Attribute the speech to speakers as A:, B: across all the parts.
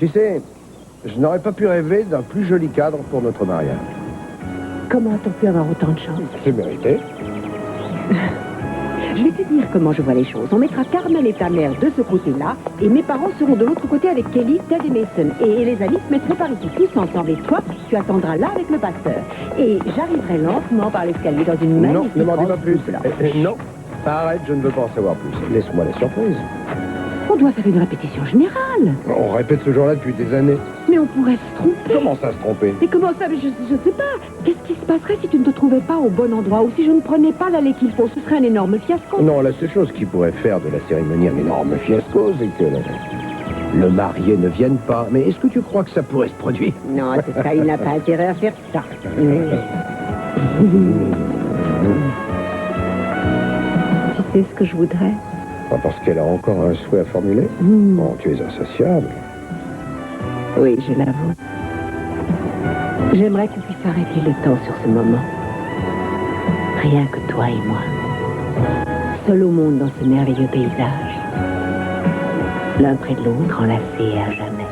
A: Tu sais, je n'aurais pas pu rêver d'un plus joli cadre pour notre mariage.
B: Comment a-t-on pu avoir autant de chance?
A: C'est mérité.
B: Je vais te dire comment je vois les choses. On mettra Carmen et ta mère de ce côté-là, et mes parents seront de l'autre côté avec Kelly, Ted et Mason. Et les amis se mettront par ici tous ensemble. Et toi, tu attendras là avec le pasteur. Et j'arriverai lentement par l'escalier dans une magnifique...
A: Non, ne m'en dis pas plus.
B: blanche.
A: Non, arrête, je ne veux pas en savoir plus. Laisse-moi la surprise.
B: On doit faire une répétition générale.
A: On répète ce jour-là depuis des années.
B: Mais on pourrait se tromper.
A: Comment ça se tromper?
B: Mais comment ça? Je sais pas. Qu'est-ce qui se passerait si tu ne te trouvais pas au bon endroit ou si je ne prenais pas l'allée qu'il faut? Ce serait un énorme fiasco.
A: Non, la seule chose qui pourrait faire de la cérémonie un énorme fiasco, c'est que le marié ne vienne pas. Mais est-ce que tu crois que ça pourrait se produire?
B: Non, c'est ça, il n'a pas intérêt à faire ça. Tu sais ce que je voudrais?
A: Pas parce qu'elle a encore un souhait à formuler. Oh, tu es insatiable.
B: Oui, je l'avoue. J'aimerais qu'on puisse arrêter le temps sur ce moment. Rien que toi et moi. Seul au monde dans ce merveilleux paysage. L'un près de l'autre, enlacés à jamais.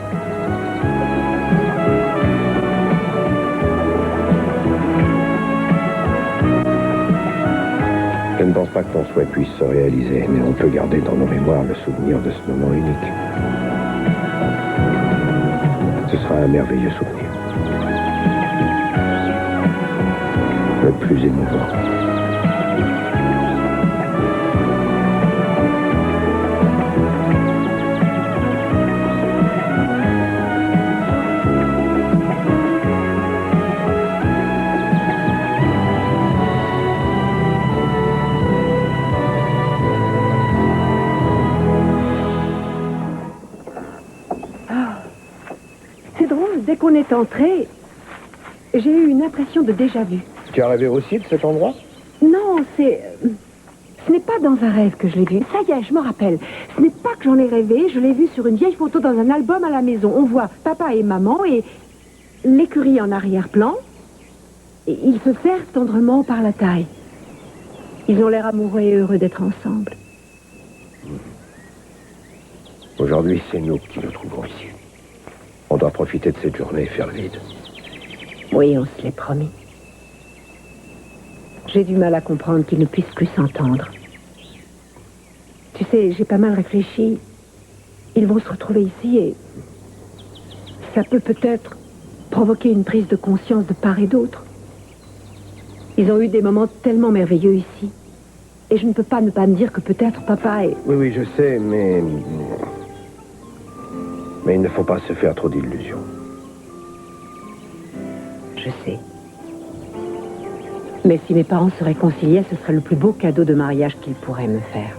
A: Je ne pense pas que ton souhait puisse se réaliser, mais on peut garder dans nos mémoires le souvenir de ce moment unique. Ce sera un merveilleux souvenir. Le plus émouvant.
B: Dès qu'on est entré, j'ai eu une impression de déjà-vu.
A: Tu as rêvé aussi de cet endroit?
B: Non, ce n'est pas dans un rêve que je l'ai vu. Ça y est, je me rappelle. Ce n'est pas que j'en ai rêvé, je l'ai vu sur une vieille photo dans un album à la maison. On voit papa et maman et l'écurie en arrière-plan. Et ils se serrent tendrement par la taille. Ils ont l'air amoureux et heureux d'être ensemble.
A: Aujourd'hui, c'est nous qui nous trouvons ici. On doit profiter de cette journée et faire le vide.
B: Oui, on se l'est promis. J'ai du mal à comprendre qu'ils ne puissent plus s'entendre. Tu sais, j'ai pas mal réfléchi. Ils vont se retrouver ici et ça peut peut-être provoquer une prise de conscience de part et d'autre. Ils ont eu des moments tellement merveilleux ici. Et je ne peux pas ne pas me dire que peut-être papa est...
A: Oui, je sais, mais il ne faut pas se faire trop d'illusions.
B: Je sais. Mais si mes parents se réconciliaient, ce serait le plus beau cadeau de mariage qu'ils pourraient me faire.